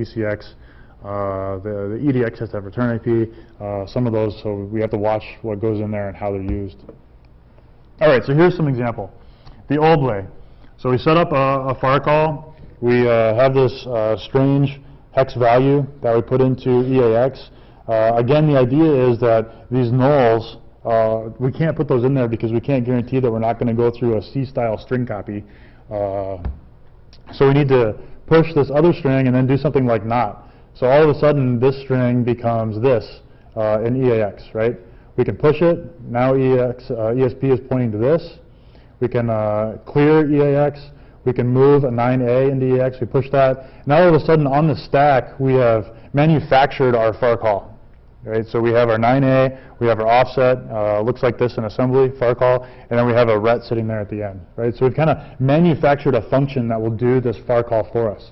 ECX. The EDX has to have return IP, some of those, so we have to watch what goes in there and how they're used. All right, so here's some example. The old way. So we set up a FAR call. We have this strange hex value that we put into EAX. Again, the idea is that these nulls, we can't put those in there because we can't guarantee that we're not going to go through a C-style string copy. So we need to push this other string and then do something like not. So all of a sudden, this string becomes this in EAX, right? We can push it. Now ESP is pointing to this. We can clear EAX. We can move a 9A into EAX. We push that. Now all of a sudden, on the stack, we have manufactured our FAR call. Right? So we have our 9A, we have our offset, looks like this in assembly, FAR call, and then we have a ret sitting there at the end. Right? So we've kind of manufactured a function that will do this FAR call for us.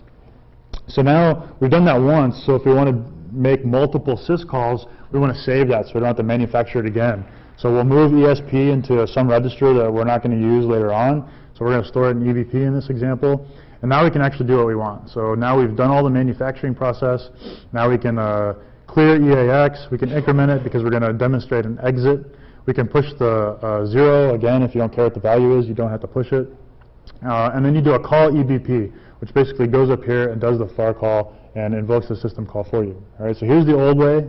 So now we've done that once, so if we want to make multiple syscalls, we want to save that so we don't have to manufacture it again. So we'll move ESP into some register that we're not going to use later on. So we're going to store it in EVP in this example. And now we can actually do what we want. So now we've done all the manufacturing process. Now we can clear EAX. We can increment it because we're going to demonstrate an exit. We can push the 0. Again, if you don't care what the value is, you don't have to push it. And then you do a call EBP, which basically goes up here and does the FAR call and invokes the system call for you. All right, so here's the old way.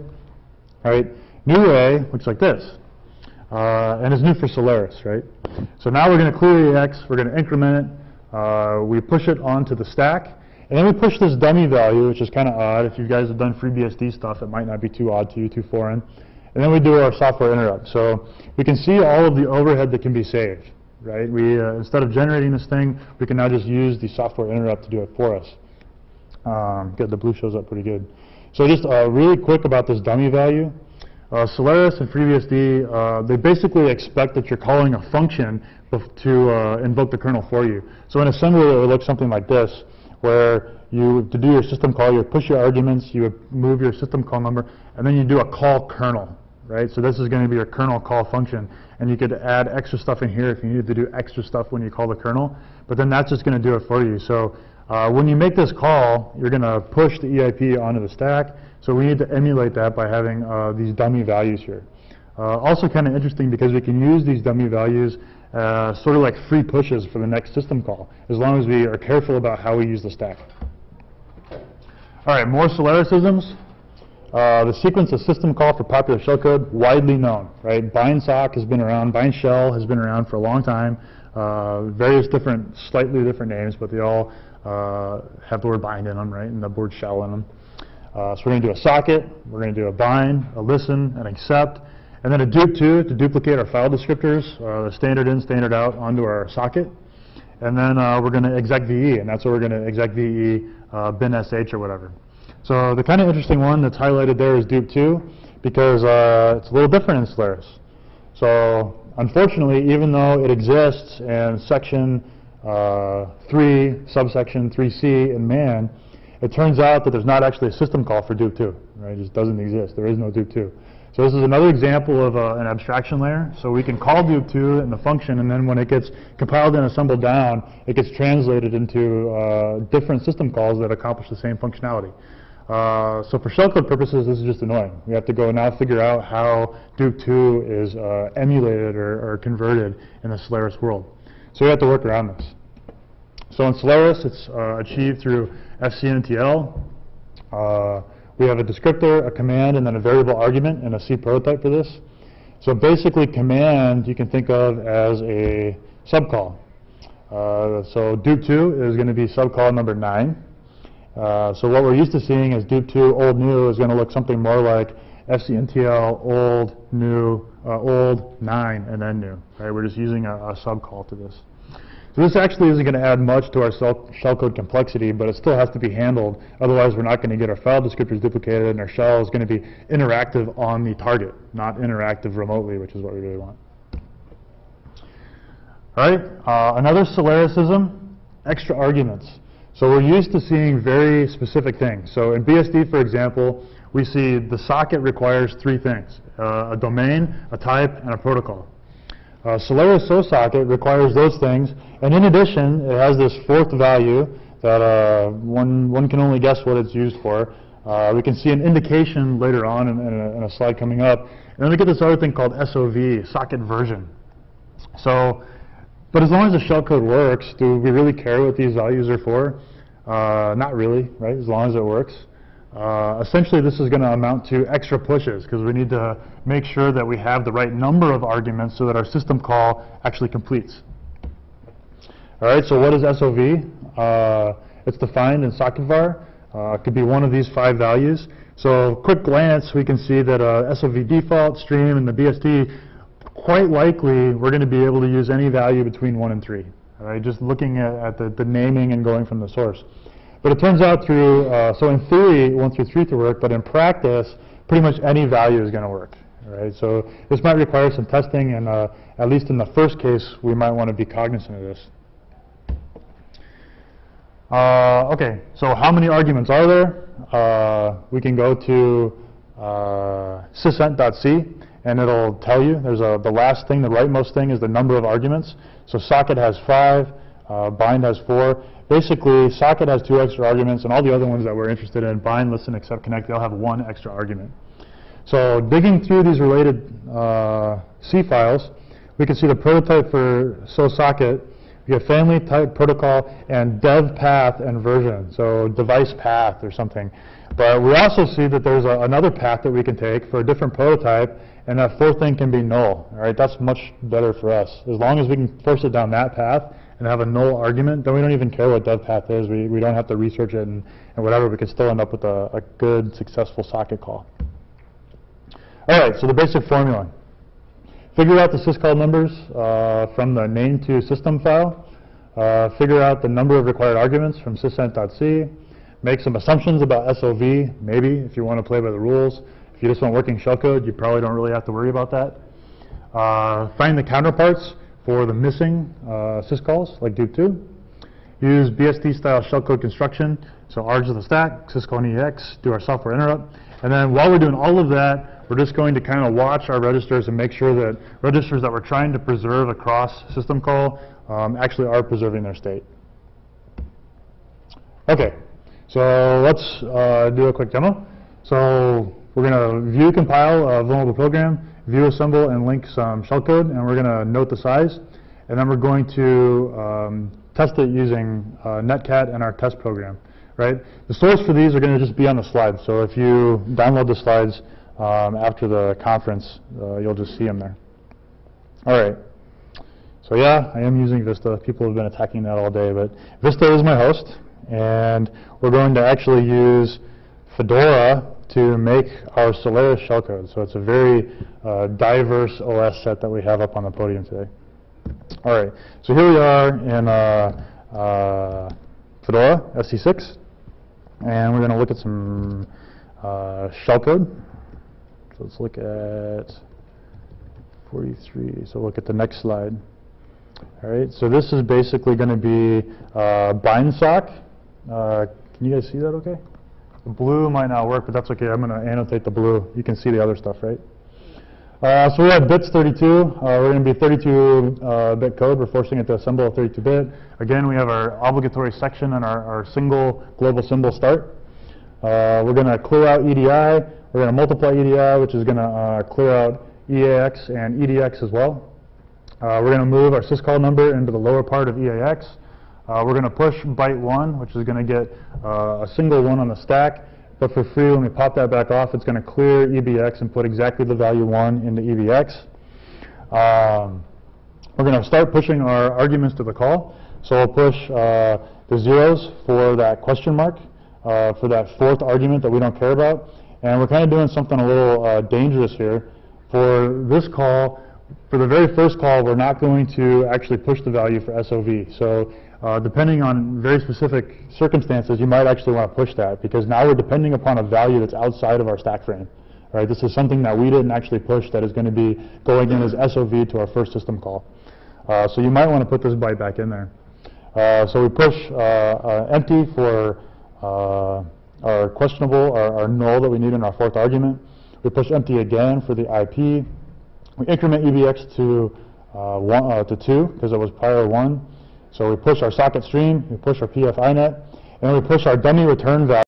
All right, new way looks like this. And it's new for Solaris, right? So now we're going to clear EAX. We're going to increment it. We push it onto the stack. And then we push this dummy value, which is kind of odd. If you guys have done FreeBSD stuff, it might not be too odd to you, too foreign. And then we do our software interrupt. So we can see all of the overhead that can be saved, right? We, instead of generating this thing, we can now just use the software interrupt to do it for us. Good, the blue shows up pretty good. So just really quick about this dummy value. Solaris and FreeBSD, they basically expect that you're calling a function to invoke the kernel for you. So in assembly, it would look something like this, where you, to do your system call, you push your arguments, you would move your system call number, and then you do a call kernel, right? So this is going to be your kernel call function, and you could add extra stuff in here if you needed to do extra stuff when you call the kernel, but then that's just going to do it for you. So when you make this call, you're going to push the EIP onto the stack, so we need to emulate that by having these dummy values here. Also kind of interesting because we can use these dummy values sort of like free pushes for the next system call, as long as we are careful about how we use the stack. All right, more Solarisisms. The sequence of system call for popular shellcode, widely known, right? Bind sock has been around, bind shell has been around for a long time. Various different, slightly different names, but they all have the word bind in them, right? And the word shell in them. So we're going to do a socket, we're going to do a bind, a listen, an accept, and then a dupe2 to duplicate our file descriptors, the standard in, standard out onto our socket. And then we're going to exec VE, and that's what we're going to exec VE bin sh or whatever. So the kind of interesting one that's highlighted there is dupe2 because it's a little different in Solaris. So unfortunately, even though it exists in section 3, subsection 3C in man, it turns out that there's not actually a system call for dupe2, right? It just doesn't exist. There is no dupe2. So this is another example of an abstraction layer. So we can call dupe2 in the function, and then when it gets compiled and assembled down, it gets translated into different system calls that accomplish the same functionality. So for shellcode purposes, this is just annoying. We have to go now figure out how dupe2 is emulated or converted in the Solaris world. So we have to work around this. So in Solaris, it's achieved through fcntl. We have a descriptor, a command, and then a variable argument and a C prototype for this. So basically command you can think of as a subcall. So dupe2 is going to be subcall number 9. So what we're used to seeing as dupe2 old new is going to look something more like fcntl old new old 9 and then new. Right? We're just using a subcall to this. So this actually isn't going to add much to our shellcode complexity, but it still has to be handled. Otherwise, we're not going to get our file descriptors duplicated, and our shell is going to be interactive on the target, not interactive remotely, which is what we really want. All right, another Solarisism, extra arguments. So we're used to seeing very specific things. So in BSD, for example, we see the socket requires 3 things, a domain, a type, and a protocol. Solaris SoSocket requires those things, and in addition, it has this 4th value that one can only guess what it's used for. We can see an indication later on in a slide coming up. And then we get this other thing called SOV, socket version. So, but as long as the shellcode works, do we really care what these values are for? Not really, right? As long as it works. Essentially, this is going to amount to extra pushes because we need to make sure that we have the right number of arguments so that our system call actually completes. All right, so what is SOV? It's defined in socket var. It could be one of these 5 values. So quick glance, we can see that SOV default, stream, and the BST, quite likely we're going to be able to use any value between 1 and 3. All right, just looking at the naming and going from the source. But it turns out through, so in theory, 1 through 3 to work, but in practice, pretty much any value is going to work. All right, so this might require some testing, and at least in the first case, we might want to be cognizant of this. Okay, so how many arguments are there? We can go to sysent.c, and it'll tell you. There's the last thing, the rightmost thing is the number of arguments. So socket has 5, bind has 4. Basically, socket has 2 extra arguments, and all the other ones that we're interested in, bind, listen, accept, connect, they'll have 1 extra argument. So digging through these related C files, we can see the prototype for socket. We have family, type, protocol, and dev path and version, so device path or something. But we also see that there's another path that we can take for a different prototype, and that 4th thing can be null. All right, that's much better for us. As long as we can force it down that path and have a null argument, then we don't even care what dev path is. We don't have to research it and whatever. We can still end up with a good, successful socket call. All right, so the basic formula. Figure out the syscall numbers from the name to system file. Figure out the number of required arguments from sysent.c. Make some assumptions about SOV, maybe, if you want to play by the rules. If you just want working shellcode, you probably don't really have to worry about that. Find the counterparts for the missing syscalls, like dupe2. Use BST-style shellcode construction, so args of the stack, syscall and EX, do our software interrupt. And then while we're doing all of that, we're just going to kind of watch our registers and make sure that registers that we're trying to preserve across system call actually are preserving their state. Okay, so let's do a quick demo. So we're going to view compile a vulnerable program, view assemble and link some shellcode, and we're going to note the size. And then we're going to test it using netcat and our test program. Right? The source for these are going to just be on the slides. So if you download the slides after the conference, you'll just see them there. All right. So yeah, I am using Vista. People have been attacking that all day, but Vista is my host, and we're going to actually use Fedora to make our Solaris shellcode. So it's a very diverse OS set that we have up on the podium today. All right. So here we are in Fedora SC6. And we're going to look at some shellcode. So let's look at 43. So look at the next slide. All right. So this is basically going to be bind sock. Can you guys see that okay? The blue might not work, but that's okay. I'm going to annotate the blue. You can see the other stuff, right? So we have bits 32. We're going to be 32-bit code. We're forcing it to assemble a 32-bit. Again, we have our obligatory section and our single global symbol start. We're going to clear out EDI. We're going to multiply EDI, which is going to clear out EAX and EDX as well. We're going to move our syscall number into the lower part of EAX. We're going to push byte 1, which is going to get a single 1 on the stack. But for free, when we pop that back off, it's going to clear EBX and put exactly the value 1 into EBX. We're going to start pushing our arguments to the call. So we'll push the zeros for that question mark, for that 4th argument that we don't care about. And we're kind of doing something a little dangerous here. For this call, for the very first call, we're not going to actually push the value for SOV. So depending on very specific circumstances, you might actually want to push that, because now we're depending upon a value that's outside of our stack frame. Right? This is something that we didn't actually push that is going to be going in as SOV to our first system call. So you might want to put this byte back in there. So we push empty for our questionable, our null that we need in our 4th argument. We push empty again for the IP. We increment EBX to 2 because it was prior 1. So we push our socket stream, we push our PF inet, and we push our dummy return value